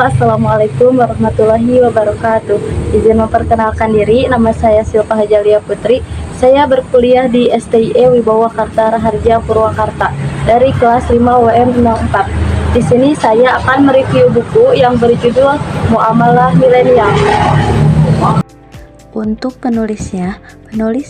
Halo, Assalamualaikum warahmatullahi wabarakatuh. Izin memperkenalkan diri, nama saya Silva Hajalia Putri. Saya berkuliah di STIE Wibawakarta Raharja Purwakarta dari kelas 5 WM 04. Di sini saya akan mereview buku yang berjudul Muamalah Milenial. Untuk penulis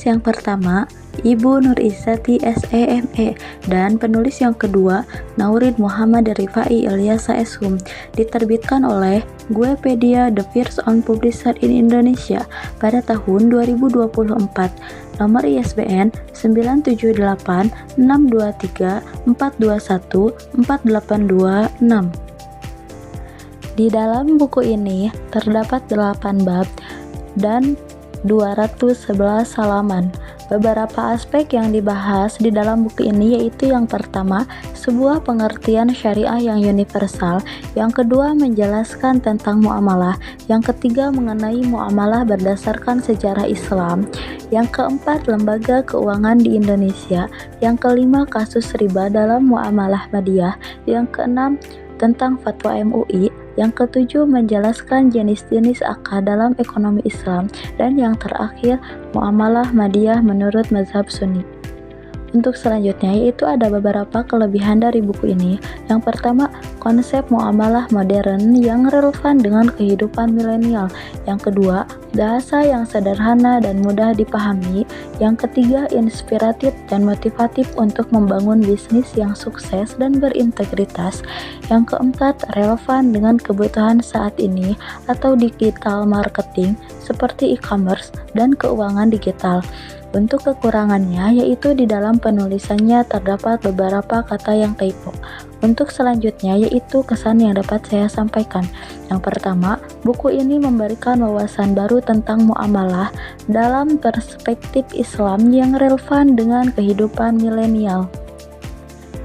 yang pertama Ibu Nur Izzati SEME, dan penulis yang kedua Naurid Muhammad Rifai Ilyasa Shum. Diterbitkan oleh Guepedia, the first own publisher in Indonesia pada tahun 2024. Nomor ISBN 978 623 421 482 6. Di dalam buku ini terdapat 8 bab dan 211 halaman. Beberapa aspek yang dibahas di dalam buku ini yaitu yang pertama, sebuah pengertian syariah yang universal, yang kedua menjelaskan tentang muamalah, yang ketiga mengenai muamalah berdasarkan sejarah Islam, yang keempat lembaga keuangan di Indonesia, yang kelima kasus riba dalam muamalah madiyah, yang keenam tentang fatwa MUI, yang ketujuh menjelaskan jenis-jenis akad dalam ekonomi Islam, dan yang terakhir muamalah madiyah menurut mazhab Sunni. Untuk selanjutnya yaitu ada beberapa kelebihan dari buku ini. Yang pertama, konsep muamalah modern yang relevan dengan kehidupan milenial. Yang kedua, bahasa yang sederhana dan mudah dipahami. Yang ketiga, inspiratif dan motivatif untuk membangun bisnis yang sukses dan berintegritas. Yang keempat, relevan dengan kebutuhan saat ini atau digital marketing seperti e-commerce dan keuangan digital. Untuk kekurangannya yaitu di dalam penulisannya terdapat beberapa kata yang typo. Untuk selanjutnya yaitu kesan yang dapat saya sampaikan. Yang pertama, buku ini memberikan wawasan baru tentang muamalah dalam perspektif Islam yang relevan dengan kehidupan milenial.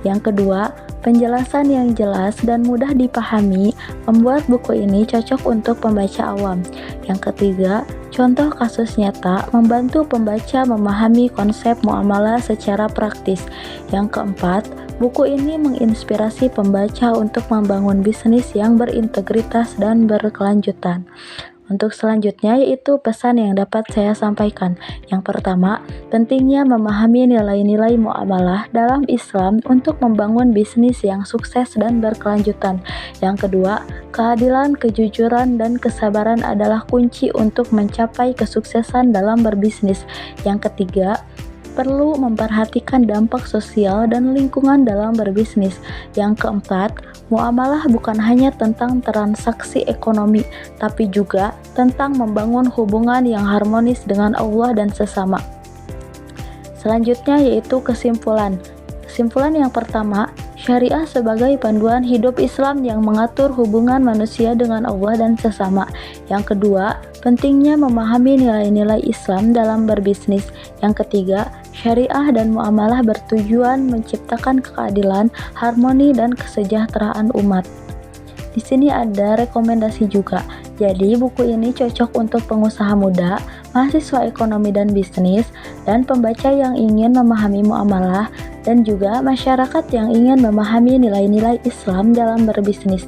Yang kedua, penjelasan yang jelas dan mudah dipahami membuat buku ini cocok untuk pembaca awam. Yang ketiga, contoh kasus nyata membantu pembaca memahami konsep muamalah secara praktis. Yang keempat, buku ini menginspirasi pembaca untuk membangun bisnis yang berintegritas dan berkelanjutan. Untuk selanjutnya yaitu pesan yang dapat saya sampaikan. Yang pertama, pentingnya memahami nilai-nilai muamalah dalam Islam untuk membangun bisnis yang sukses dan berkelanjutan. Yang kedua, keadilan, kejujuran, dan kesabaran adalah kunci untuk mencapai kesuksesan dalam berbisnis. Yang ketiga, perlu memperhatikan dampak sosial dan lingkungan dalam berbisnis. Yang keempat, muamalah bukan hanya tentang transaksi ekonomi, tapi juga tentang membangun hubungan yang harmonis dengan Allah dan sesama. Selanjutnya yaitu kesimpulan. Kesimpulan yang pertama, syariah sebagai panduan hidup Islam yang mengatur hubungan manusia dengan Allah dan sesama. Yang kedua, pentingnya memahami nilai-nilai Islam dalam berbisnis. Yang ketiga, syariah dan muamalah bertujuan menciptakan keadilan, harmoni, dan kesejahteraan umat. Di sini ada rekomendasi juga. Jadi buku ini cocok untuk pengusaha muda, mahasiswa ekonomi dan bisnis, dan pembaca yang ingin memahami muamalah, dan juga masyarakat yang ingin memahami nilai-nilai Islam dalam berbisnis.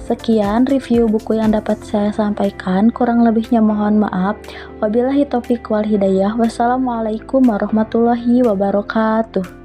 Sekian review buku yang dapat saya sampaikan, kurang lebihnya mohon maaf. Wabillahi taufiq wal hidayah. Wassalamualaikum warahmatullahi wabarakatuh.